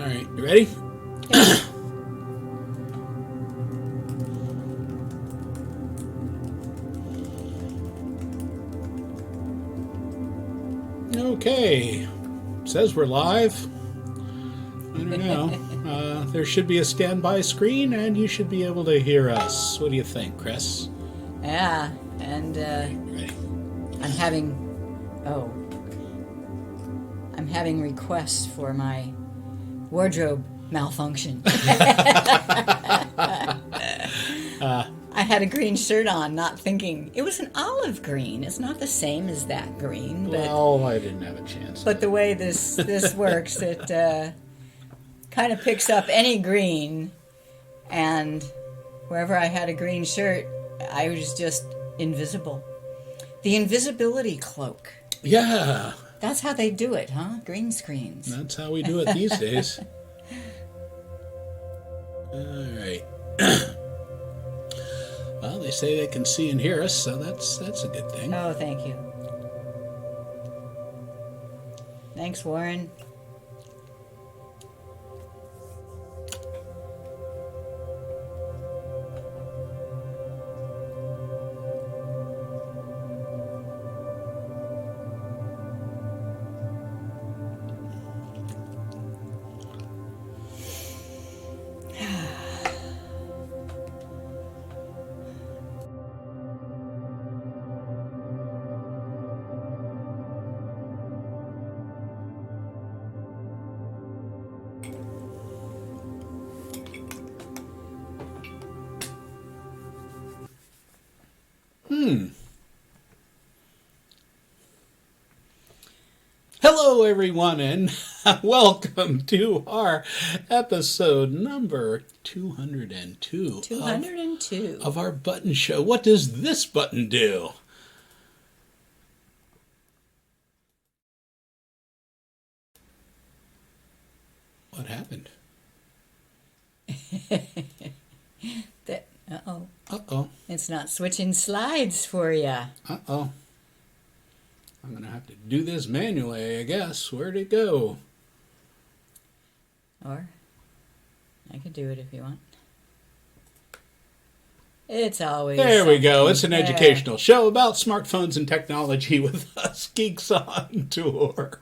right, you ready? Yeah. Okay. Says we're live. I don't know. There should be a standby screen, and you should be able to hear us. What do you think, Chris? Yeah, and Ready? I'm having requests for my wardrobe malfunction. I had a green shirt on, not thinking. It was an olive green. It's not the same as that green. But, Well, I didn't have a chance. But the way this works, it kind of picks up any green, and wherever I had a green shirt, I was just invisible. The invisibility cloak. Yeah. That's how they do it, huh? Green screens. That's how we do it these days. All right. Well, they say they can see and hear us, so that's a good thing. Oh, thank you. Thanks, Warren. Hello, everyone, and welcome to our episode number 202. 202. Of our button show. What does this button do? What happened? Uh-oh. Uh-oh. It's not switching slides for you. Uh-oh. I'm going to have to do this manually, I guess. Where'd it go? Or I could do it if you want. It's always There we go. something. It's an educational show about smartphones and technology with us Geeks on Tour.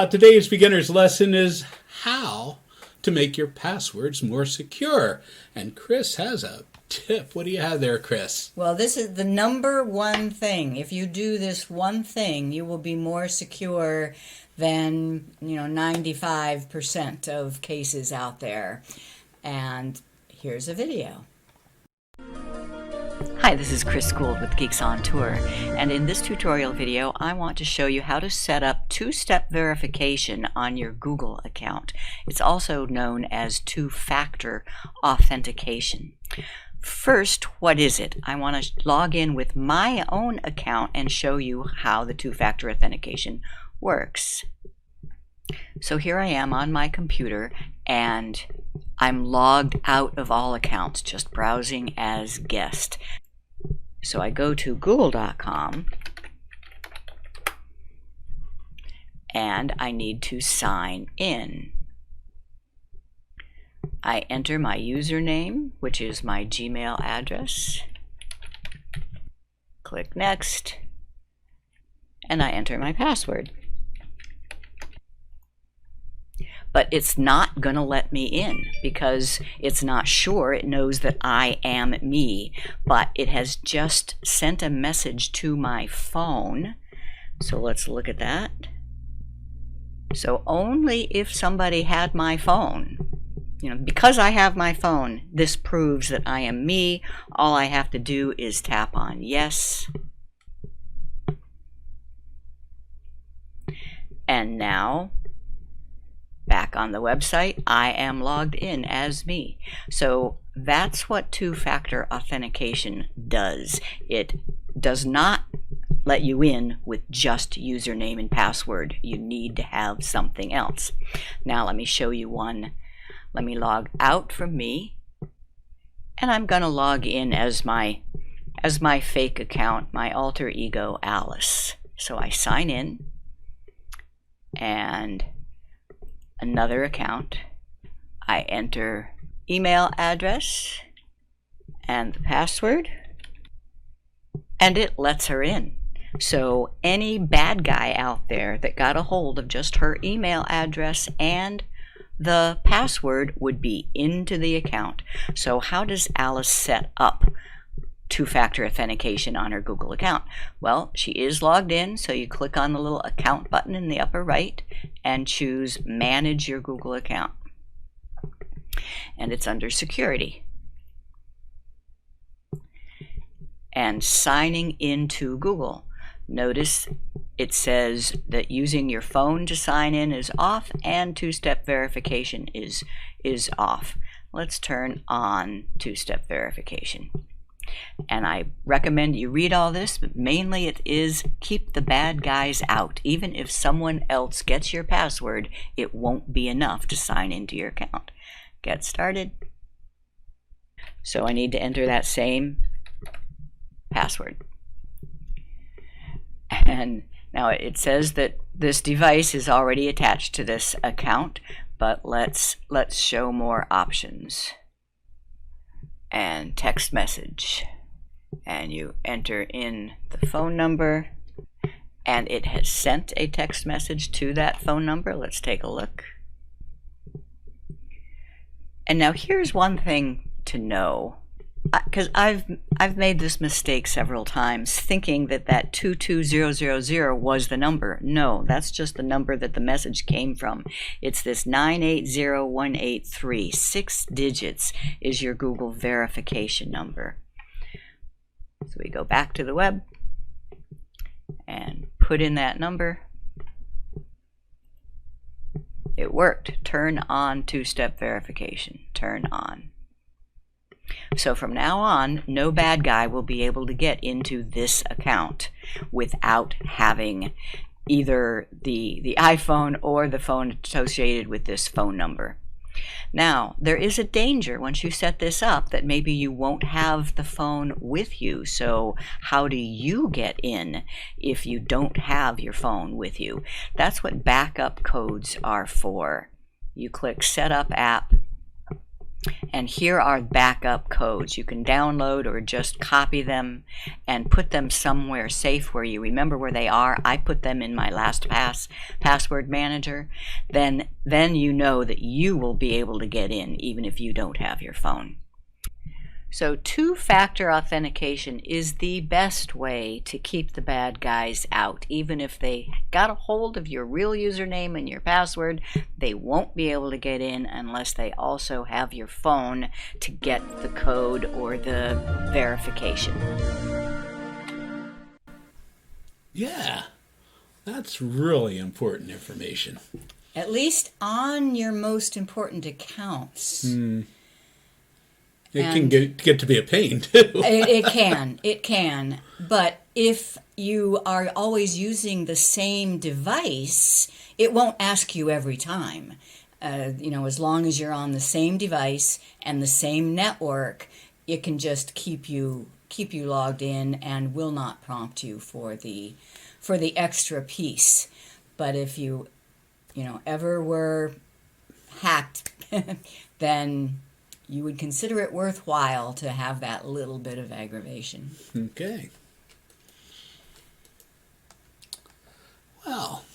Today's beginner's lesson is how to make your passwords more secure. And Chris has a tip. What do you have there, Chris? Well, this is the number one thing. If you do this one thing, you will be more secure than, 95% of cases out there. And here's a video. Hi, this is Chris Gould with Geeks On Tour, and in this tutorial video I want to show you how to set up two-step verification on your Google account. It's also known as two-factor authentication. First, what is it? I want to log in with my own account and show you how the two-factor authentication works. So here I am on my computer, and I'm logged out of all accounts, just browsing as guest. So I go to google.com and I need to sign in. I enter my username, which is my Gmail address. Click Next, and I enter my password. But it's not going to let me in because it's not sure. It knows that I am me, but it has just sent a message to my phone. So let's look at that. So only if somebody had my phone, because I have my phone, this proves that I am me. All I have to do is tap on yes. And now, back on the website, I am logged in as me. So that's what two-factor authentication does. It does not let you in with just username and password. You need to have something else. Now let me show you one. Let me log out from me, and I'm going to log in as my fake account, my alter ego Alice. So I sign in, and another account. I enter email address and the password, and it lets her in. So any bad guy out there that got a hold of just her email address and the password would be into the account. So how does Alice set up two-factor authentication on her Google account? Well, she is logged in, so you click on the little account button in the upper right and choose Manage Your Google Account. And it's under Security. And signing into Google. Notice it says that using your phone to sign in is off and two-step verification is off. Let's turn on two-step verification. And I recommend you read all this, but mainly it is keep the bad guys out. Even if someone else gets your password, it won't be enough to sign into your account. Get started. So I need to enter that same password. And now it says that this device is already attached to this account, but let's show more options. And text message. And you enter in the phone number, and it has sent a text message to that phone number. Let's take a look. And now here's one thing to know, because I've made this mistake several times, thinking that 22000 was the number. No, that's just the number that the message came from. It's this 980183. 6 digits is your Google verification number. So we go back to the web and put in that number. It worked. Turn on two-step verification. Turn on. So from now on, no bad guy will be able to get into this account without having either the iPhone or the phone associated with this phone number. Now, there is a danger once you set this up that maybe you won't have the phone with you. So how do you get in if you don't have your phone with you? That's what backup codes are for. You click Set Up App, and here are backup codes. You can download or just copy them and put them somewhere safe where you remember where they are. I put them in my LastPass password manager. Then you know that you will be able to get in even if you don't have your phone. So two-factor authentication is the best way to keep the bad guys out. Even if they got a hold of your real username and your password, they won't be able to get in unless they also have your phone to get the code or the verification. Yeah, that's really important information. At least on your most important accounts. It can get to be a pain, too. It can. But if you are always using the same device, it won't ask you every time. As long as you're on the same device and the same network, it can just keep you logged in and will not prompt you for the extra piece. But if you ever were hacked, then you would consider it worthwhile to have that little bit of aggravation. Okay. Well,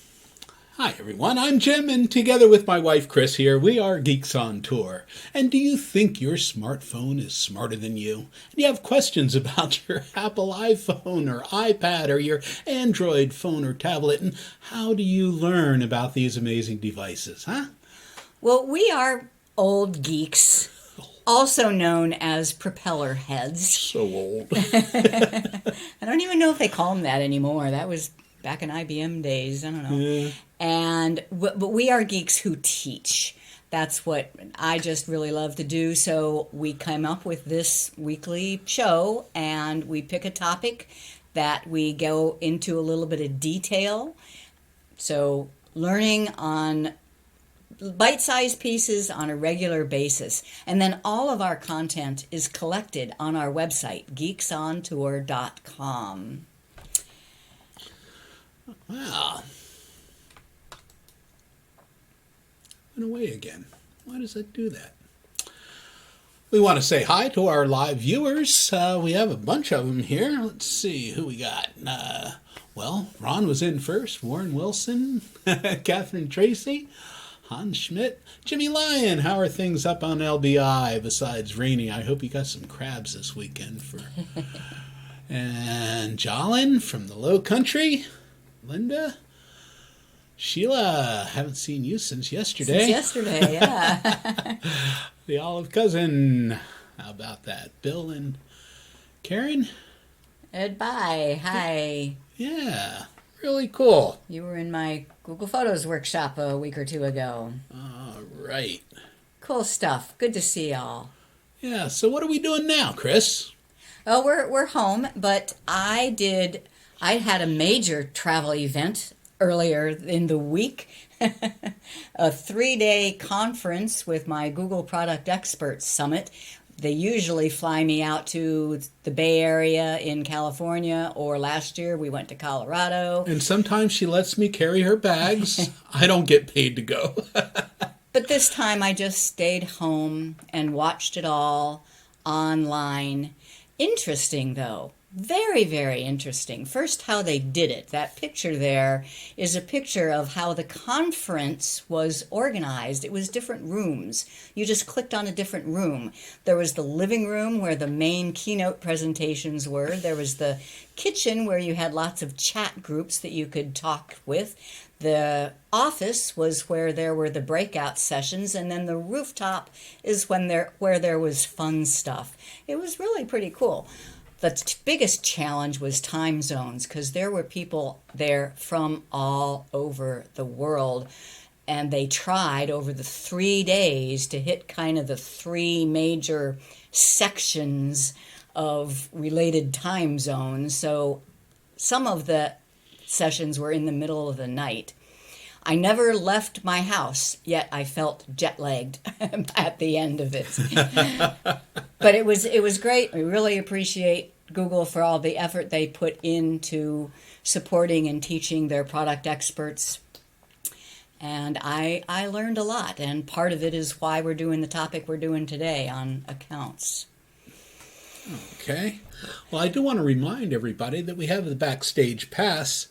hi everyone, I'm Jim, and together with my wife Chris here, we are Geeks on Tour. And do you think your smartphone is smarter than you? And you have questions about your Apple iPhone or iPad or your Android phone or tablet, and how do you learn about these amazing devices, huh? Well, we are old geeks, also known as propeller heads. So old. I don't even know if they call them that anymore. That was back in IBM days. I don't know. Yeah. But we are geeks who teach. That's what I just really love to do. So we came up with this weekly show, and we pick a topic that we go into a little bit of detail. So learning on bite-sized pieces on a regular basis. And then all of our content is collected on our website, geeksontour.com. Wow. away again. Why does it do that? We want to say hi to our live viewers. We have a bunch of them here. Let's see who we got. Well, Ron was in first. Warren Wilson, Catherine Tracy, Hans Schmidt, Jimmy Lyon. How are things up on LBI besides rainy? I hope you got some crabs this weekend. And Jolin from the Low Country. Linda. Sheila, haven't seen you since yesterday. Since yesterday, yeah. The Olive Cousin. How about that? Bill and Karen? Ed, bye. Hi. Yeah, really cool. You were in my Google Photos workshop a week or two ago. All right. Cool stuff. Good to see y'all. Yeah, so what are we doing now, Chris? Oh, we're home, but I had a major travel event earlier in the week. A 3-day conference with my Google Product Experts Summit. They usually fly me out to the Bay Area in California, or last year we went to Colorado. And sometimes she lets me carry her bags. I don't get paid to go. But this time I just stayed home and watched it all online. Interesting, though. Very, very interesting. First, how they did it. That picture there is a picture of how the conference was organized. It was different rooms. You just clicked on a different room. There was the living room where the main keynote presentations were. There was the kitchen where you had lots of chat groups that you could talk with. The office was where there were the breakout sessions, and then the rooftop is where there was fun stuff. It was really pretty cool. The biggest challenge was time zones, because there were people there from all over the world, and they tried over the 3 days to hit kind of the 3 major sections of related time zones. So some of the sessions were in the middle of the night. I never left my house, yet I felt jet-lagged at the end of it. But it was great. We really appreciate Google for all the effort they put into supporting and teaching their product experts. And I learned a lot, and part of it is why we're doing the topic we're doing today on accounts. Okay. Well, I do want to remind everybody that we have the Backstage Pass.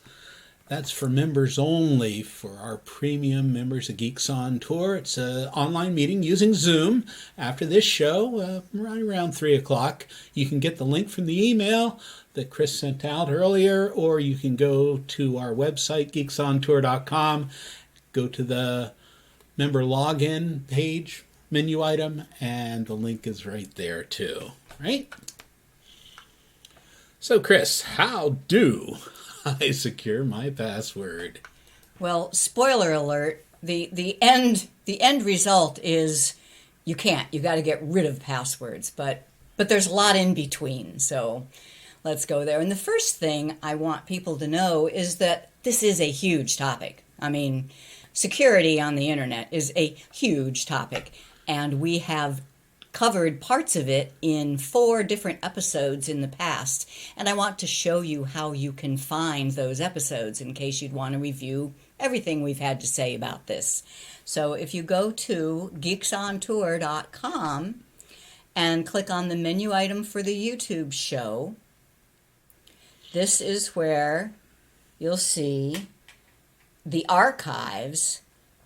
That's for members only, for our premium members of Geeks On Tour. It's an online meeting using Zoom after this show, right around 3 o'clock. You can get the link from the email that Chris sent out earlier, or you can go to our website, geeksontour.com, go to the member login page, menu item, and the link is right there too, right? So, Chris, how do I secure my password? Well, spoiler alert, the end result is you can't. You got to get rid of passwords, but there's a lot in between. So let's go there. And the first thing I want people to know is that this is a huge topic. I mean, security on the internet is a huge topic, and we have covered parts of it in 4 different episodes in the past, and I want to show you how you can find those episodes in case you'd want to review everything we've had to say about this. So if you go to geeksontour.com and click on the menu item for the YouTube show, this is where you'll see the archives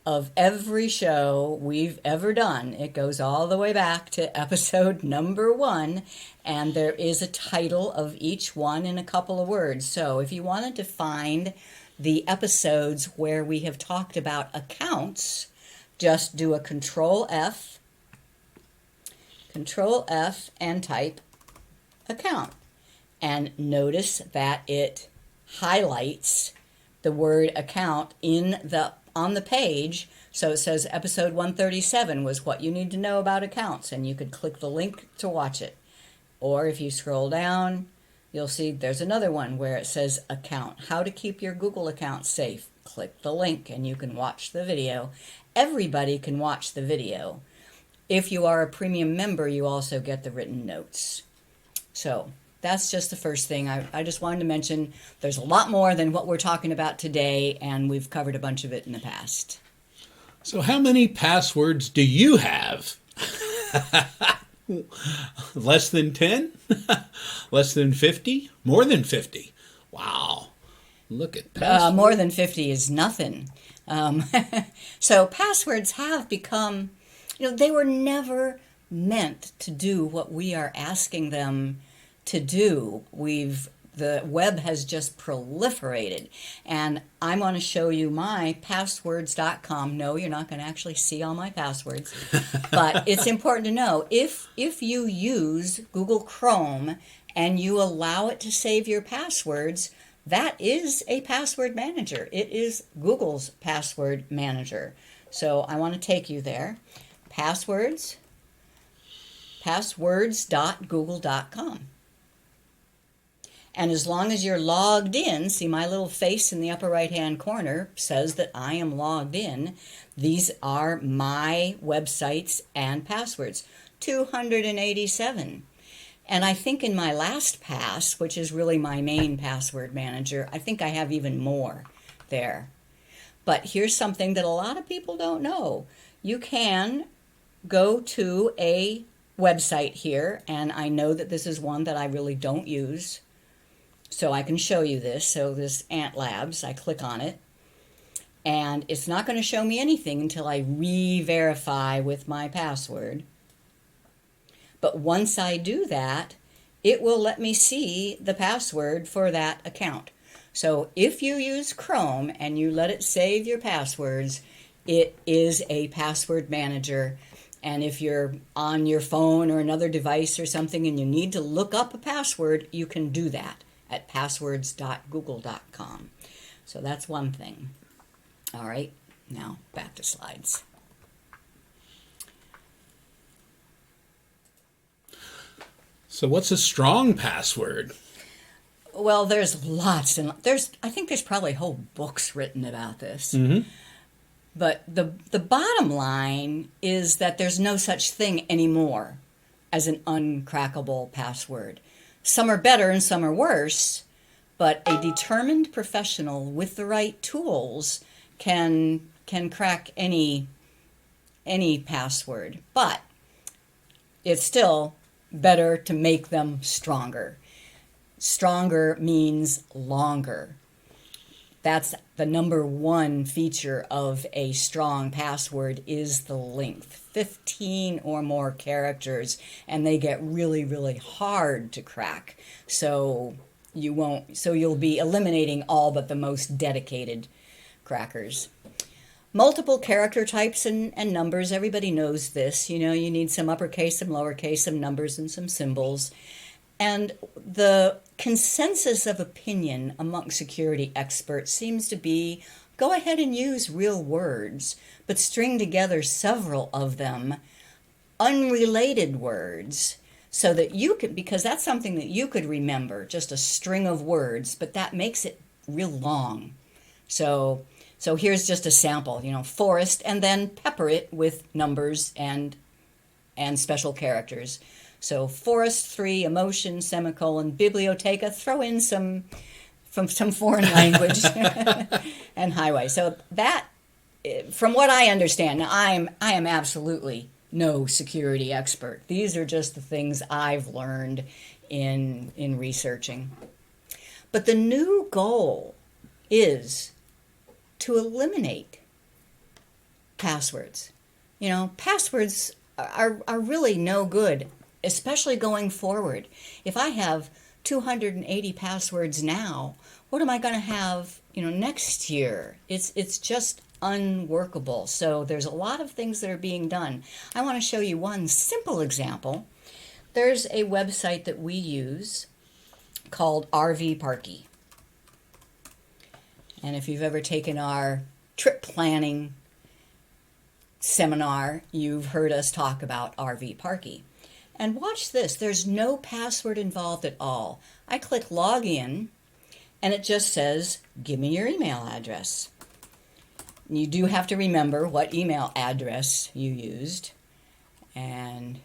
of every show we've ever done. It goes all the way back to episode number 1, and there is a title of each one in a couple of words. So if you wanted to find the episodes where we have talked about accounts, just do a Control F, and type account. And notice that it highlights the word account on the page. So it says episode 137 was what you need to know about accounts, and you could click the link to watch it. Or if you scroll down, you'll see there's another one where it says account, how to keep your Google account safe. Click the link and you can watch the video. Everybody can watch the video. If you are a premium member, you also get the written notes. So that's just the first thing. I just wanted to mention there's a lot more than what we're talking about today, and we've covered a bunch of it in the past. So how many passwords do you have? Less than 10? Less than 50? More than 50? Wow. Look at passwords. More than 50 is nothing. So passwords have become, they were never meant to do what we are asking them to do. The web has just proliferated, and I'm going to show you my passwords.com. No, you're not going to actually see all my passwords, but it's important to know if you use Google Chrome and you allow it to save your passwords, that is a password manager. It is Google's password manager. So I want to take you there. Passwords.google.com. And as long as you're logged in, see my little face in the upper right-hand corner says that I am logged in. These are my websites and passwords, 287. And I think in my last pass, which is really my main password manager, I think I have even more there. But here's something that a lot of people don't know. You can go to a website here, and I know that this is one that I really don't use. So I can show you this. So this Ant Labs, I click on it, and it's not going to show me anything until I re-verify with my password. But once I do that, it will let me see the password for that account. So if you use Chrome and you let it save your passwords, it is a password manager. And if you're on your phone or another device or something and you need to look up a password, you can do that at passwords.google.com. So that's one thing. All right, now back to slides. So what's a strong password? Well, there's lots, and I think there's probably whole books written about this. Mm-hmm. But the bottom line is that there's no such thing anymore as an uncrackable password. Some are better and some are worse, but a determined professional with the right tools can crack any password. But it's still better to make them stronger. Stronger means longer. That's the number one feature of a strong password is the length. 15 or more characters, and they get really, really hard to crack. So you'll be eliminating all but the most dedicated crackers. Multiple character types and numbers, everybody knows this. You need some uppercase, some lowercase, some numbers, and some symbols. And the consensus of opinion among security experts seems to be, go ahead and use real words, but string together several of them, unrelated words, so that you could, because that's something that you could remember, just a string of words, but that makes it real long. So here's just a sample, forest, and then pepper it with numbers and special characters. So forest 3, emotion, semicolon, biblioteca, throw in some foreign language and highway. So that, from what I understand, now I am absolutely no security expert. These are just the things I've learned in researching. But the new goal is to eliminate passwords. Passwords are really no good, especially going forward. If I have 280 passwords now, what am I going to have, next year? It's just unworkable. So there's a lot of things that are being done. I want to show you one simple example. There's a website that we use called RV Parky. And if you've ever taken our trip planning seminar, you've heard us talk about RV Parky. And watch this. There's no password involved at all. I click login, and it just says, give me your email address. You do have to remember what email address you used. And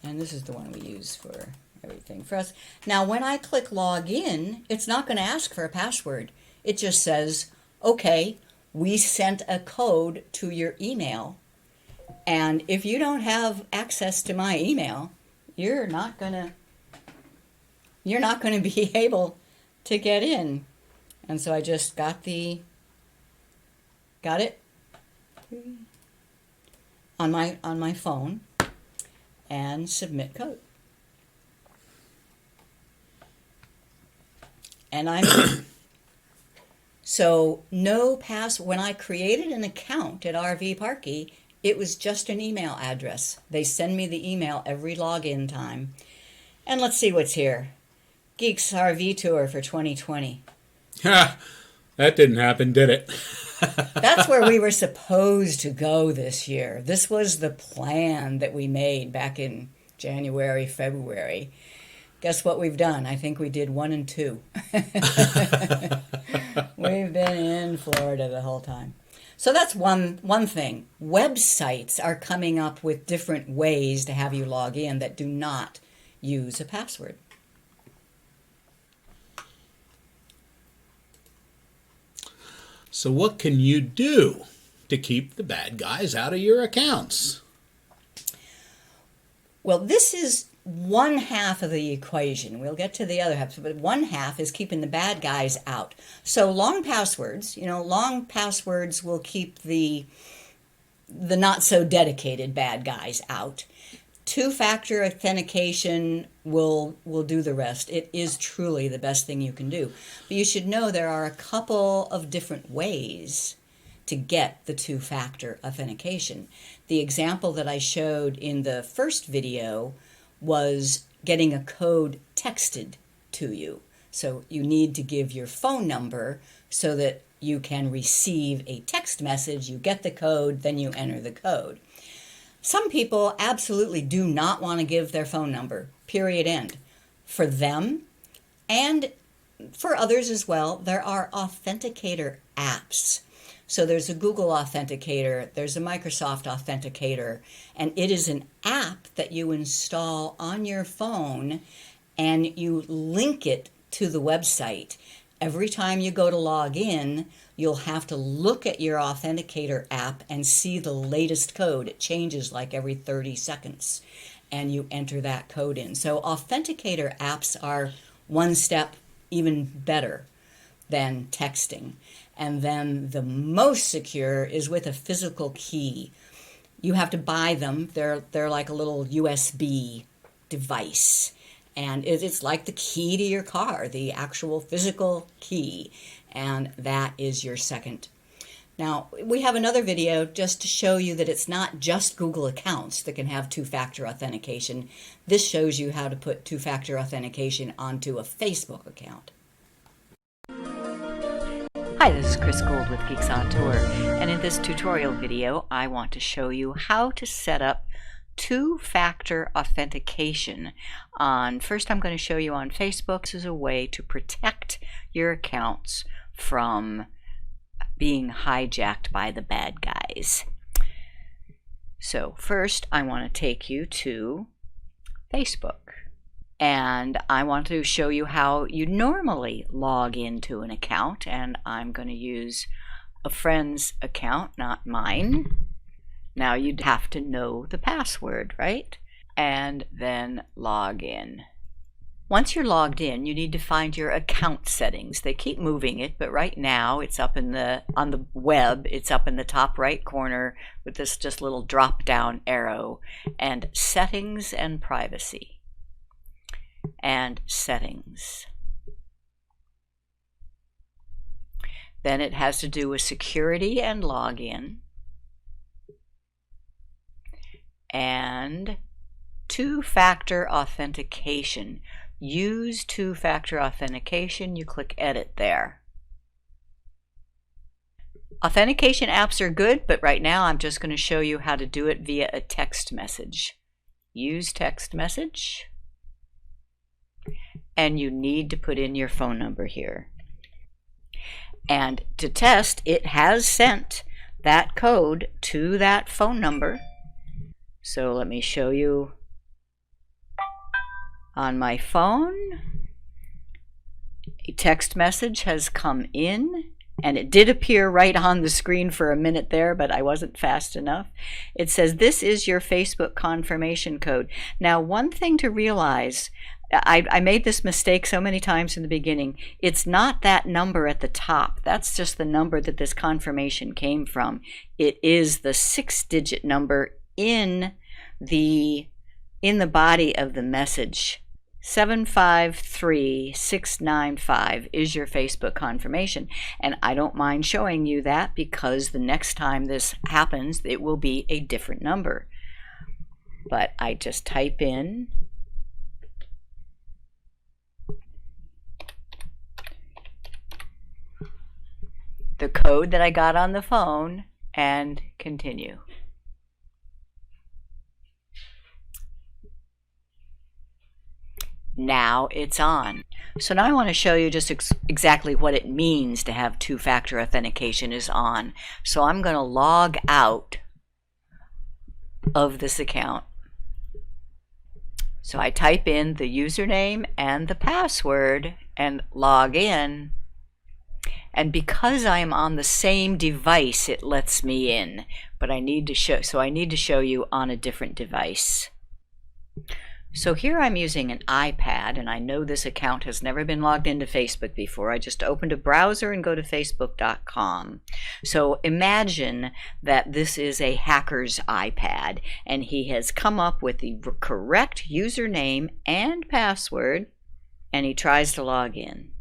this is the one we use for everything for us. Now, when I click login, it's not going to ask for a password. It just says, okay, we sent a code to your email, and if you don't have access to my email, you're not gonna be able to get in. And so I just got it on my phone and submit code. And I'm so when I created an account at RV Parky, it was just an email address. They send me the email every login time. And let's see what's here. Geeks RV Tour for 2020. Ha! That didn't happen, did it? That's where we were supposed to go this year. This was the plan that we made back in January, February. Guess what we've done? I think we did 1 and 2. We've been in Florida the whole time. So that's one thing. Websites are coming up with different ways to have you log in that do not use a password. So what can you do to keep the bad guys out of your accounts? Well, this is one half of the equation. We'll get to the other half, but one half is keeping the bad guys out. So long passwords will keep the not so dedicated bad guys out. Two-factor authentication will do the rest. It is truly the best thing you can do. But you should know there are a couple of different ways to get the two-factor authentication. The example that I showed in the first video was getting a code texted to you. So you need to give your phone number so that you can receive a text message. You get the code, then you enter the code. Some people absolutely do not want to give their phone number, period, end. For them, and for others as well, there are authenticator apps. So there's a Google Authenticator, there's a Microsoft Authenticator, and it is an app that you install on your phone and you link it to the website. Every time you go to log in, you'll have to look at your Authenticator app and see the latest code. It changes like every 30 seconds, and you enter that code in. So Authenticator apps are one step even better than texting. And then the most secure is with a physical key. You have to buy them. They're like a little USB device. And it's like the key to your car, the actual physical key. And that is your second. Now, we have another video just to show you that it's not just Google accounts that can have two-factor authentication. This shows you how to put two-factor authentication onto a Facebook account. Hi, this is Chris Gould with Geeks On Tour, and in this tutorial video I want to show you how to set up two-factor authentication first I'm going to show you on Facebook. This is a way to protect your accounts from being hijacked by the bad guys. So first I want to take you to Facebook, and I want to show you how you normally log into an account, and I'm going to use a friend's account, not mine. Now you'd have to know the password, right? And then log in. Once you're logged in, you need to find your account settings. They keep moving it, but right now it's up on the web, it's up in the top right corner with this just little drop down arrow, and settings and privacy. And settings. Then it has to do with security and login. And two-factor authentication. Use two-factor authentication. You click edit there. Authentication apps are good, but right now I'm just going to show you how to do it via a text message. Use text message. And you need to put in your phone number here. And to test, it has sent that code to that phone number. So let me show you on my phone. A text message has come in and it did appear right on the screen for a minute there, but I wasn't fast enough. It says, this is your Facebook confirmation code. Now, one thing to realize, I made this mistake so many times in the beginning. It's not that number at the top. That's just the number that this confirmation came from. It is the 6-digit number in the body of the message. 753695 is your Facebook confirmation. And I don't mind showing you that because the next time this happens, it will be a different number. But I just type in the code that I got on the phone and continue. Now it's on. So now I want to show you just exactly what it means to have two-factor authentication is on. So I'm going to log out of this account. So I type in the username and the password and log in. And because I'm on the same device, it lets me in. But I need to show you on a different device. So here I'm using an iPad, and I know this account has never been logged into Facebook before. I just opened a browser and go to facebook.com. So imagine that this is a hacker's iPad, and he has come up with the correct username and password, and he tries to log in.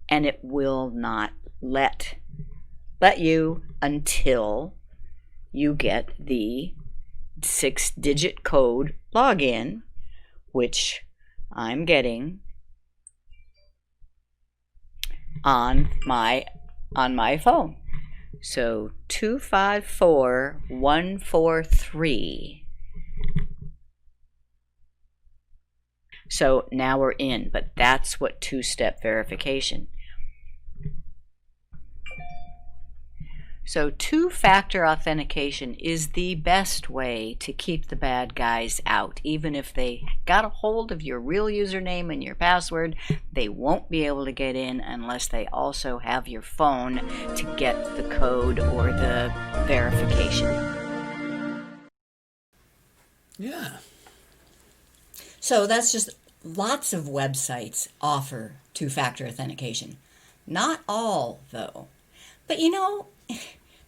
And it will not let you until you get the 6-digit code login, which I'm getting on my phone. So 254143. So now we're in, but that's what two-step verification. So two-factor authentication is the best way to keep the bad guys out. Even if they got a hold of your real username and your password, they won't be able to get in unless they also have your phone to get the code or the verification. Yeah. So that's just lots of websites offer two-factor authentication. Not all, though. But you know,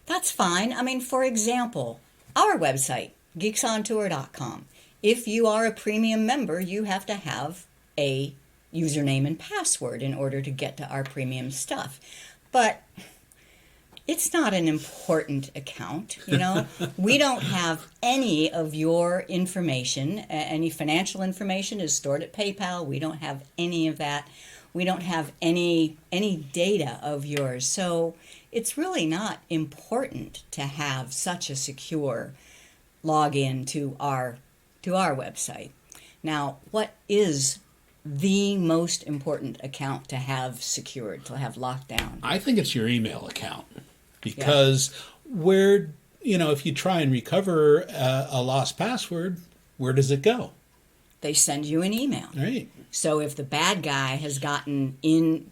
that's fine. I mean, for example, our website, geeksontour.com. If you are a premium member, you have to have a username and password in order to get to our premium stuff. But it's not an important account, you know. We don't have any of your information. Any financial information is stored at PayPal. We don't have any of that. We don't have any data of yours. So it's really not important to have such a secure login to our website. Now, what is the most important account to have secured, to have locked down? I think it's your email account, because where, you know, if you try and recover a lost password, where does it go? They send you an email. Right. So if the bad guy has hijacked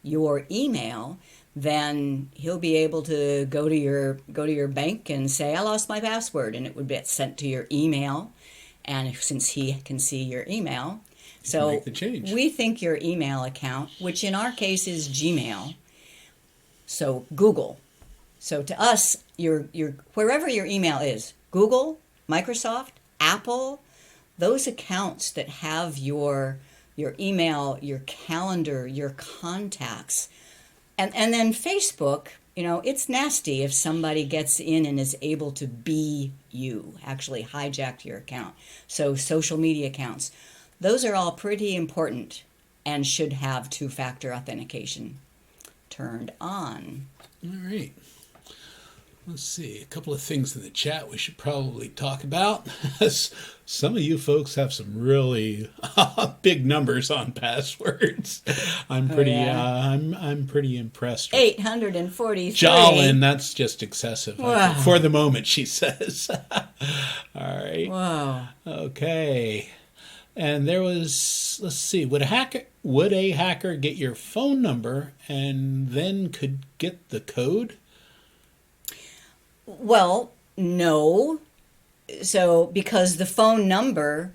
your email, then he'll be able to go to your bank and say, I lost my password, and it would be sent to your email. And since he can see your email, so make the change. We think your email account, which in our case is Gmail, so Google. So to us, your wherever your email is, Google, Microsoft, Apple, those accounts that have your email, your calendar, your contacts, and then Facebook, you know, it's nasty if somebody gets in and is able to be you, actually hijack your account. So social media accounts, those are all pretty important and should have two-factor authentication turned on. All right. Let's see, a couple of things in the chat we should probably talk about. Some of you folks have some really big numbers on passwords. I'm pretty impressed. 843. Jolin, that's just excessive. Wow. For the moment, she says. All right. Wow. Okay. And there was, let's see, would a hacker get your phone number and then could get the code? Well, no. So, because the phone number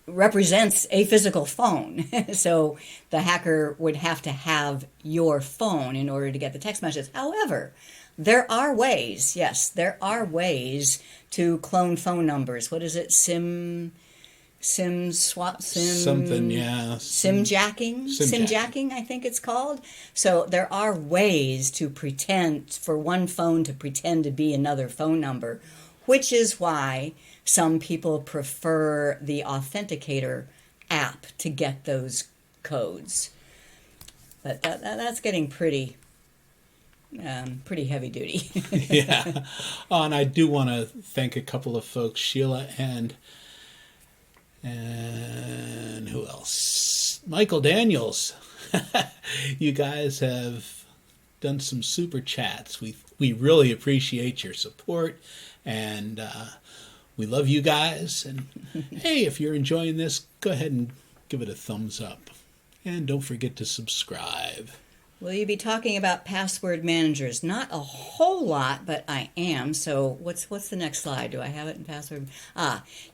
represents a physical phone. So the hacker would have to have your phone in order to get the text message. However, there are ways, yes, there are ways to clone phone numbers. What is it? SIM Something, yeah. SIM jacking? SIM jacking, I think it's called. So there are ways to pretend, for one phone to pretend to be another phone number, which is why some people prefer the Authenticator app to get those codes. But that's getting pretty heavy duty. Yeah. Oh, and I do want to thank a couple of folks, Sheila and who else? Michael Daniels. You guys have done some super chats. We really appreciate your support, and we love you guys. And hey, if you're enjoying this, go ahead and give it a thumbs up. And don't forget to subscribe. Will you be talking about password managers? Not a whole lot, but I am. So what's the next slide? Do I have it in password?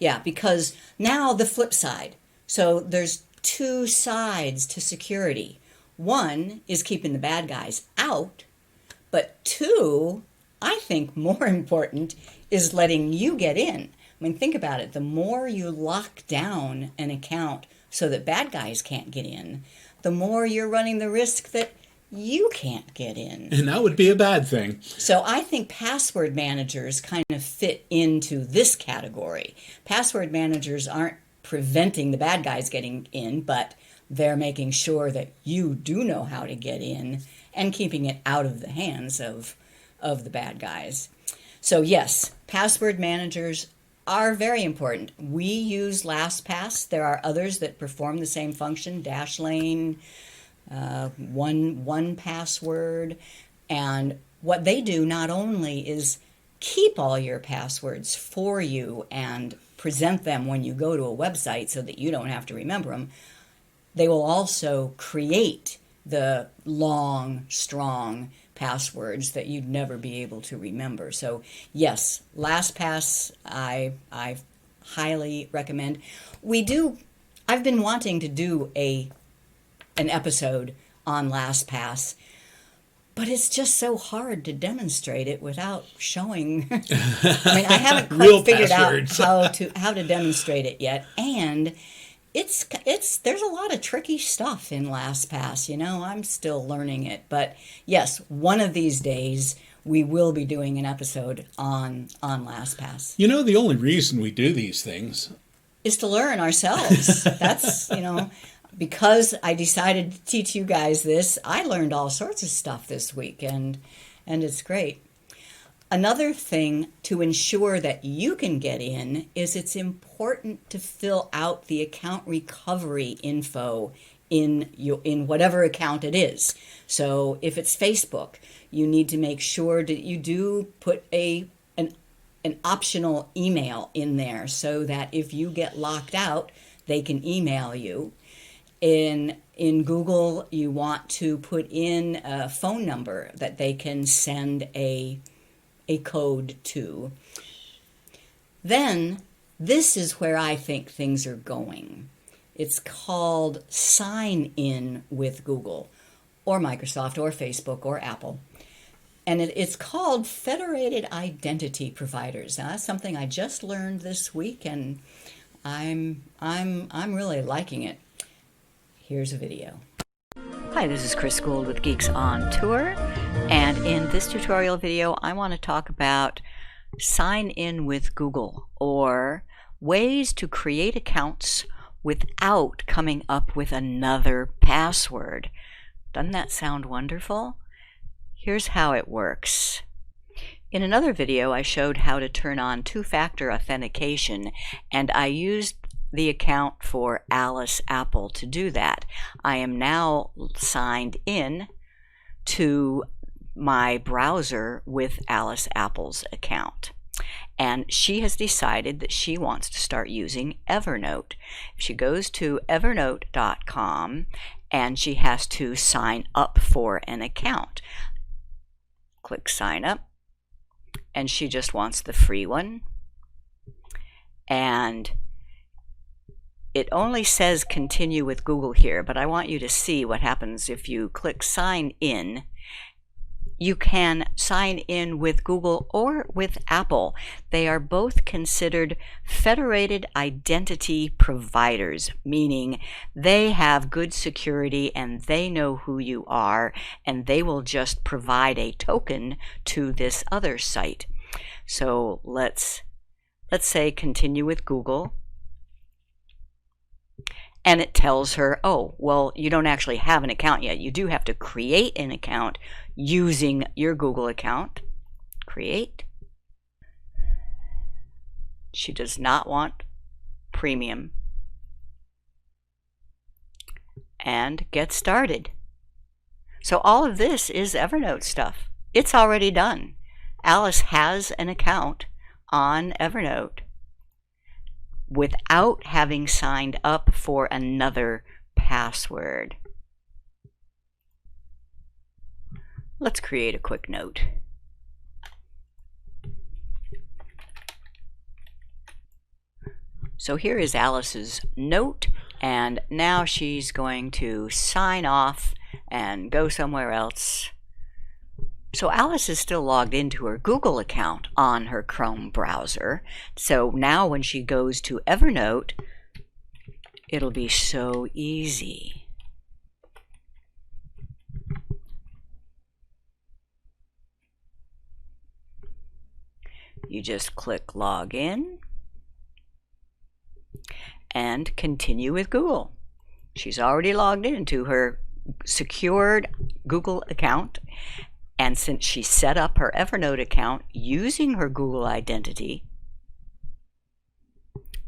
Yeah, because now the flip side. So there's two sides to security. One is keeping the bad guys out, but two, I think more important, is letting you get in. I mean, think about it. The more you lock down an account so that bad guys can't get in, the more you're running the risk that you can't get in. And that would be a bad thing. So I think password managers kind of fit into this category. Password managers aren't preventing the bad guys getting in, but they're making sure that you do know how to get in and keeping it out of the hands of the bad guys. So yes, password managers are very important. We use LastPass. There are others that perform the same function, Dashlane, one password, and what they do not only is keep all your passwords for you and present them when you go to a website so that you don't have to remember them, they will also create the long, strong passwords that you'd never be able to remember. So yes, LastPass I highly recommend. I've been wanting to do an episode on LastPass, but it's just so hard to demonstrate it without showing. I mean, I haven't quite figured out how to demonstrate it yet, and there's a lot of tricky stuff in LastPass. You know, I'm still learning it, but yes, one of these days we will be doing an episode on LastPass. You know, the only reason we do these things is to learn ourselves. That's, because I decided to teach you guys this, I learned all sorts of stuff this week, and it's great. Another thing to ensure that you can get in is it's important to fill out the account recovery info in whatever account it is. So if it's Facebook, you need to make sure that you do put an optional email in there so that if you get locked out, they can email you. In Google, you want to put in a phone number that they can send a code to. Then, this is where I think things are going. It's called Sign In with Google, or Microsoft, or Facebook, or Apple. And it's called Federated Identity Providers. Now, that's something I just learned this week, and I'm really liking it. Here's a video. Hi, this is Chris Gould with Geeks On Tour, and in this tutorial video I want to talk about Sign In with Google, or ways to create accounts without coming up with another password. Doesn't that sound wonderful? Here's how it works. In another video I showed how to turn on two-factor authentication, and I used the account for Alice Apple to do that. I am now signed in to my browser with Alice Apple's account. and she has decided that she wants to start using Evernote. She goes to evernote.com and she has to sign up for an account. Click sign up, and she just wants the free one. And it only says continue with Google here, but I want you to see what happens if you click sign in. You can sign in with Google or with Apple. They are both considered federated identity providers, meaning they have good security and they know who you are, and they will just provide a token to this other site. So let's say continue with Google. And it tells her, oh, well, you don't actually have an account yet. You do have to create an account using your Google account. Create. She does not want premium. And get started. So all of this is Evernote stuff. It's already done. Alice has an account on Evernote without having signed up for another password. Let's create a quick note. So here is Alice's note, and now she's going to sign off and go somewhere else. So Alice is still logged into her Google account on her Chrome browser. So now when she goes to Evernote, it'll be so easy. You just click log in and continue with Google. She's already logged into her secured Google account. And since she set up her Evernote account using her Google identity,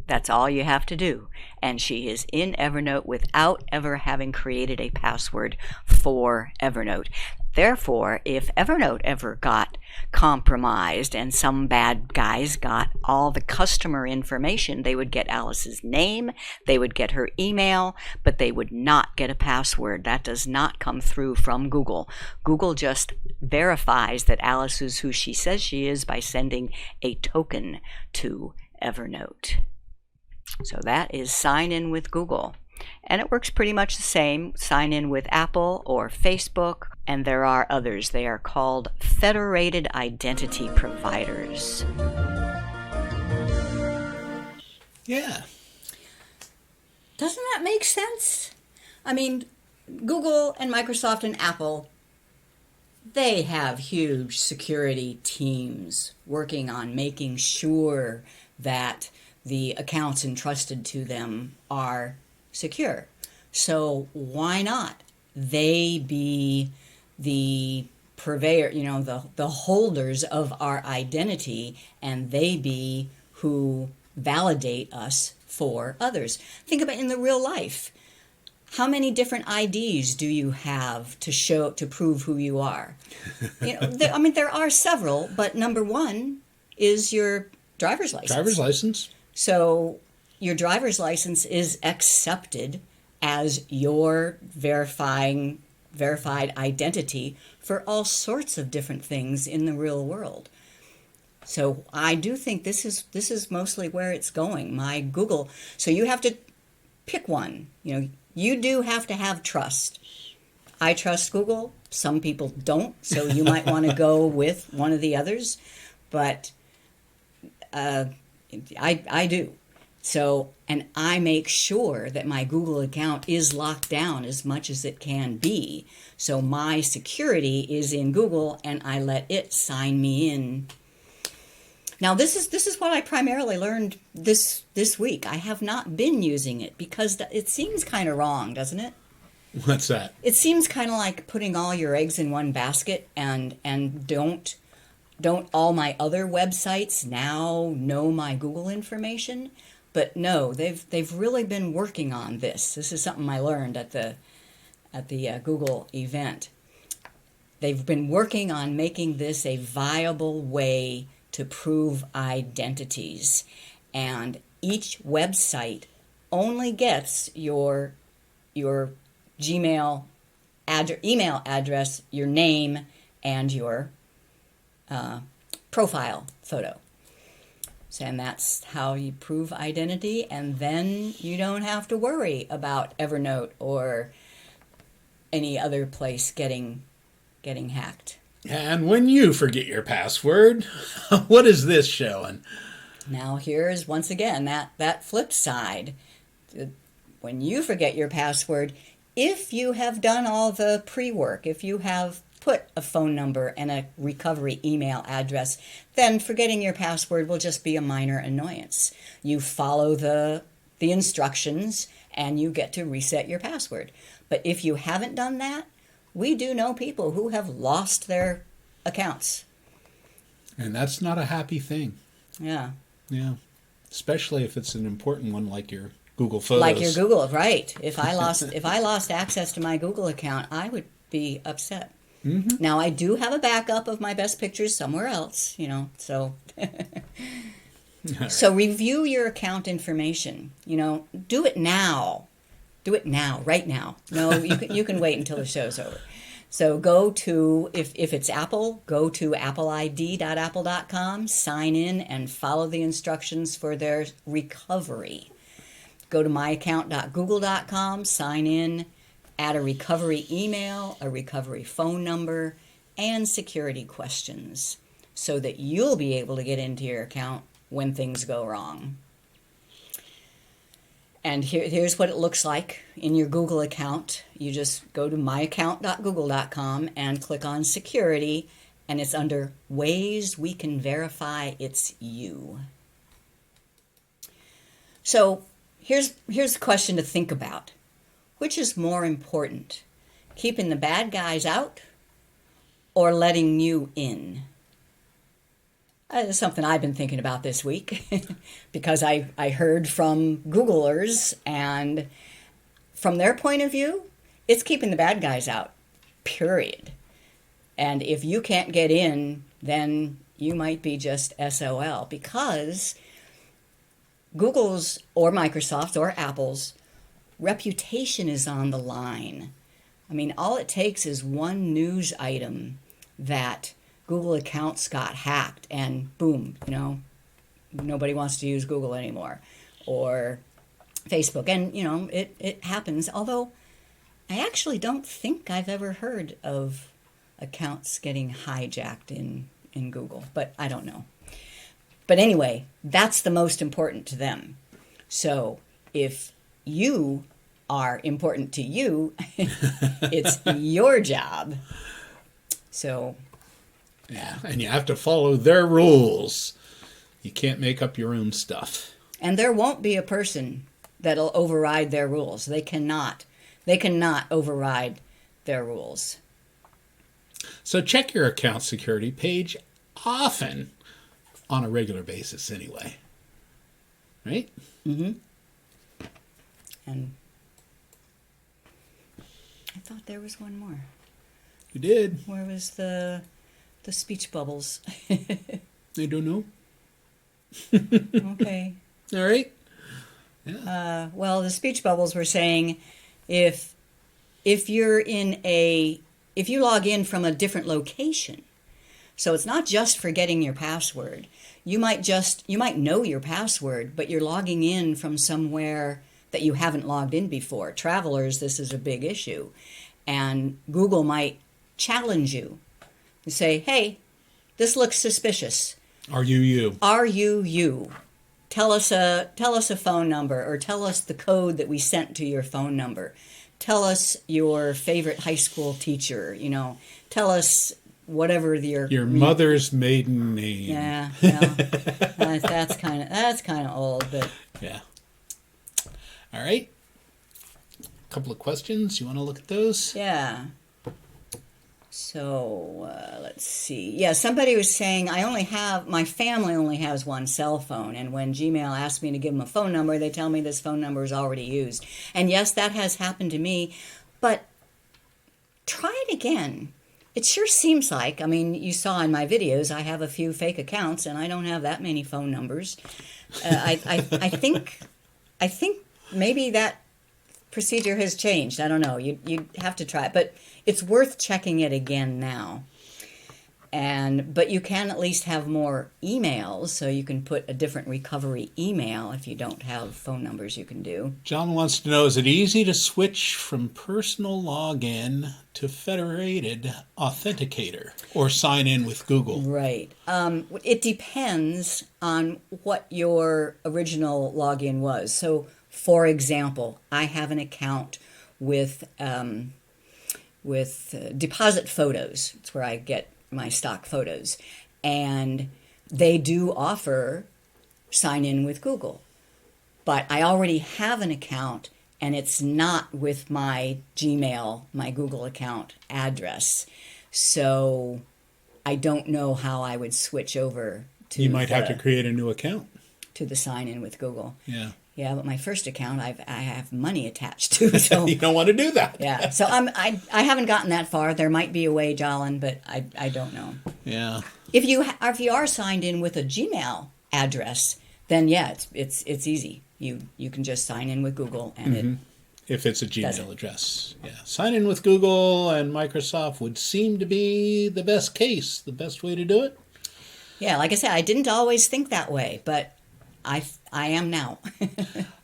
that's all you have to do. And she is in Evernote without ever having created a password for Evernote. Therefore, if Evernote ever got compromised and some bad guys got all the customer information, they would get Alice's name, they would get her email, but they would not get a password. That does not come through from Google. Google just verifies that Alice is who she says she is by sending a token to Evernote. So that is sign in with Google. And it works pretty much the same. Sign in with Apple or Facebook, and there are others. They are called Federated Identity Providers. Yeah. Doesn't that make sense? I mean, Google and Microsoft and Apple, they have huge security teams working on making sure that the accounts entrusted to them are secure. So why not they be the purveyor, the holders of our identity, and they be who validate us for others? Think about in the real life. How many different IDs do you have to prove who you are? There are several, but number one is your driver's license. Driver's license. So your driver's license is accepted as your verified identity for all sorts of different things in the real world. So I do think this is mostly where it's going. My Google. So you have to pick one. You do have to have trust. I trust Google. Some people don't. So you might want to go with one of the others, but I do. So, and I make sure that my Google account is locked down as much as it can be. So my security is in Google, and I let it sign me in. Now, this is what I primarily learned this week. I have not been using it because it seems kind of wrong, doesn't it? What's that? It seems kind of like putting all your eggs in one basket, and don't all my other websites now know my Google information? But no, they've really been working on this. This is something I learned at the Google event. They've been working on making this a viable way to prove identities. And each website only gets your Gmail email address, your name, and your profile photo. And that's how you prove identity, and then you don't have to worry about Evernote or any other place getting hacked. And when you forget your password, what is this showing? Now here's once again that flip side. When you forget your password, if you have done all the pre-work, if you have put a phone number and a recovery email address, then forgetting your password will just be a minor annoyance. You follow the instructions and you get to reset your password. But if you haven't done that, we do know people who have lost their accounts. And that's not a happy thing. Yeah. Yeah. Especially if it's an important one like your Google Photos. Like your Google, right. If I lost access to my Google account, I would be upset. Mm-hmm. Now, I do have a backup of my best pictures somewhere else, so... So review your account information. Do it now. Do it now, right now. No, you can wait until the show's over. So go to, if it's Apple, go to appleid.apple.com, sign in, and follow the instructions for their recovery. Go to myaccount.google.com, sign in, add a recovery email, a recovery phone number, and security questions so that you'll be able to get into your account when things go wrong. And here's what it looks like in your Google account. You just go to myaccount.google.com and click on security, and it's under ways we can verify it's you. So here's the question to think about. Which is more important, keeping the bad guys out or letting you in? That's something I've been thinking about this week because I heard from Googlers, and from their point of view, it's keeping the bad guys out, period. And if you can't get in, then you might be just SOL, because Google's or Microsoft's or Apple's reputation is on the line. I mean, all it takes is one news item that Google accounts got hacked and boom, nobody wants to use Google anymore, or Facebook. And, it happens. Although I actually don't think I've ever heard of accounts getting hijacked in Google, but I don't know. But anyway, that's the most important to them. So if you are important to you, it's your job. So... yeah, and you have to follow their rules. You can't make up your own stuff. And there won't be a person that'll override their rules. They cannot override their rules. So check your account security page often, on a regular basis anyway. Right? Mm-hmm. And I thought there was one more. You did. Where was the speech bubbles? I don't know. Okay. All right. Yeah. Well, the speech bubbles were saying if you log in from a different location, so it's not just forgetting your password. You might know your password, but you're logging in from somewhere that you haven't logged in before. Travelers, this is a big issue. And Google might challenge you. You say, hey, this looks suspicious. Are you you? Are you you? Tell us a phone number, or tell us the code that we sent to your phone number. Tell us your favorite high school teacher. Tell us whatever your mother's maiden name. Yeah, that's kind of old, but yeah. All right. A couple of questions. You want to look at those? Yeah. So, let's see. Yeah, somebody was saying, my family only has one cell phone, and when Gmail asks me to give them a phone number, they tell me this phone number is already used. And yes, that has happened to me, but try it again. It sure seems like. I mean, you saw in my videos, I have a few fake accounts, and I don't have that many phone numbers. I think maybe that procedure has changed. I don't know. You'd have to try it, but it's worth checking it again now. But you can at least have more emails, so you can put a different recovery email if you don't have phone numbers you can do. John wants to know, is it easy to switch from personal login to Federated Authenticator or sign in with Google? Right. It depends on what your original login was. So, for example, I have an account with Deposit Photos. It's where I get my stock photos, and they do offer sign in with Google, but I already have an account and it's not with my Gmail, my Google account address, so I don't know how I would switch over to You might have to create a new account to the sign in with Google. Yeah, but my first account I have money attached to, so you don't want to do that. Yeah, so I haven't gotten that far. There might be a way, Jolin, but I don't know. Yeah. If you are signed in with a Gmail address, then yeah, it's easy. You can just sign in with Google, and If it's a Gmail address, yeah. Sign in with Google and Microsoft would seem to be the best case, the best way to do it. Yeah, like I said, I didn't always think that way, but I am now.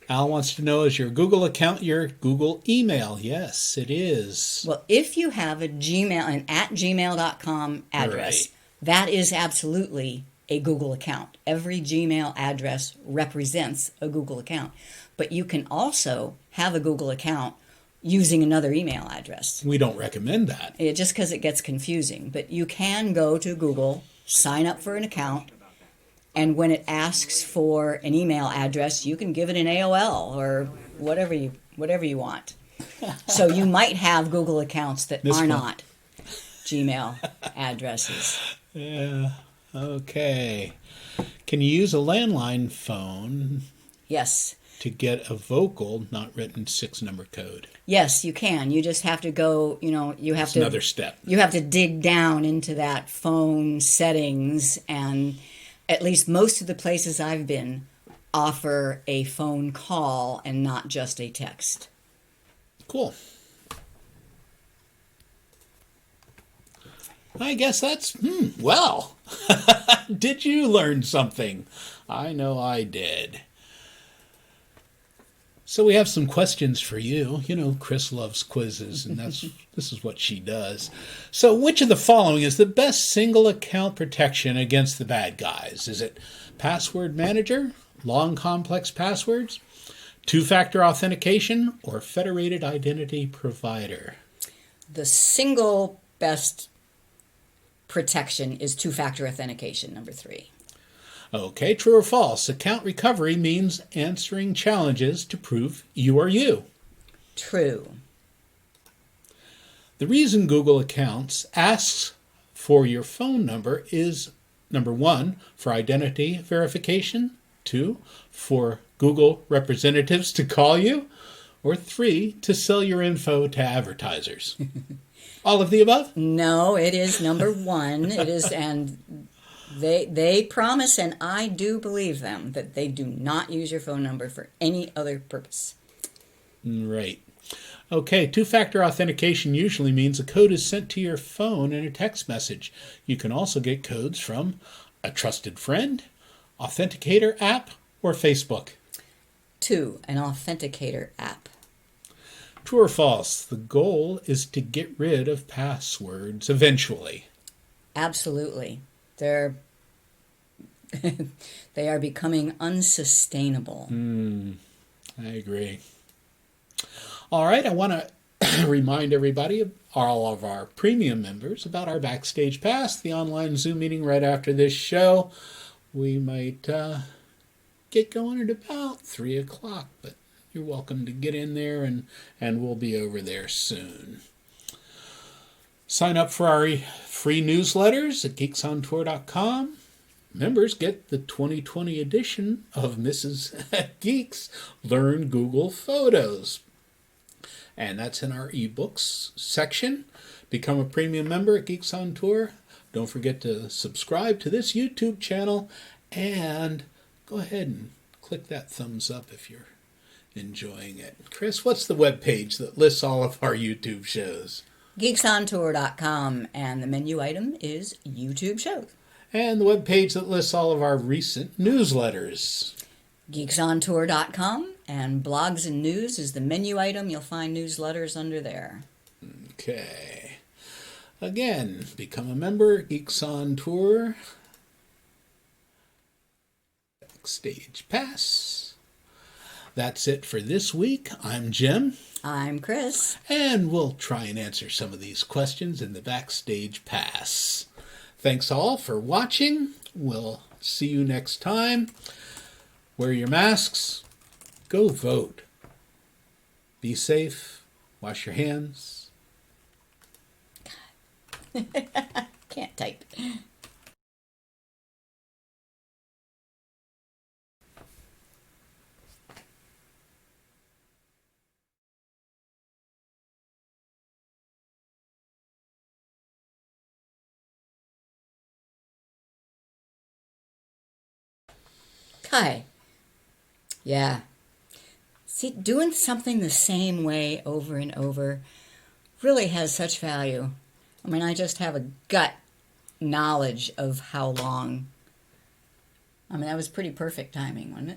Al wants to know, is your Google account your Google email? Yes, it is. Well, if you have an @gmail.com address, Right. that is absolutely a Google account. Every Gmail address represents a Google account. But you can also have a Google account using another email address. We don't recommend that. Just because it gets confusing. But you can go to Google, sign up for an account, and when it asks for an email address, you can give it an AOL or whatever you want. So you might have Google accounts that are not Gmail addresses. Yeah, okay. Can you use a landline phone Yes. to get a vocal, not written 6-number code? Yes, you can. You just have to go, you have It's to... another step. You have to dig down into that phone settings, and at least most of the places I've been offer a phone call and not just a text. Cool. I guess that's, well, did you learn something? I know I did. So we have some questions for you. You know, Chris loves quizzes, and this is what she does. So which of the following is the best single account protection against the bad guys? Is it Password Manager, long complex passwords, two-factor authentication, or Federated Identity Provider? The single best protection is two-factor authentication, number 3. Okay, true or false? Account recovery means answering challenges to prove you are you. True. The reason Google Accounts asks for your phone number is, number 1, for identity verification, 2, for Google representatives to call you, or 3, to sell your info to advertisers. All of the above? No, it is number 1. It is, and they promise, and I do believe them, that they do not use your phone number for any other purpose. Right. Okay, two-factor authentication usually means a code is sent to your phone in a text message. You can also get codes from a trusted friend, authenticator app, or Facebook. 2, an authenticator app. True or false? The goal is to get rid of passwords eventually. Absolutely. They are becoming unsustainable. I agree. All right, I want to remind everybody, all of our premium members, about our Backstage Pass, the online Zoom meeting right after this show. We might get going at about 3 o'clock, but you're welcome to get in there, and we'll be over there soon. Sign up for our free newsletters at geeksontour.com. Members get the 2020 edition of Mrs. Geeks Learn Google Photos. and that's in our ebooks section. Become a premium member at Geeks on Tour. Don't forget to subscribe to this YouTube channel, and go ahead and click that thumbs up if you're enjoying it. Chris, what's the web page that lists all of our YouTube shows? geeksontour.com, and the menu item is YouTube shows. And the web page that lists all of our recent newsletters. geeksontour.com, and blogs and news is the menu item. You'll find newsletters under there. Okay. Again, become a member, Geeks on Tour. Backstage Pass. That's it for this week. I'm Jim. I'm Chris. And we'll try and answer some of these questions in the Backstage Pass. Thanks all for watching. We'll see you next time. Wear your masks. Go vote. Be safe. Wash your hands. Can't type. Hi. Yeah. See, doing something the same way over and over really has such value. I mean, I just have a gut knowledge of how long. I mean, that was pretty perfect timing, wasn't it?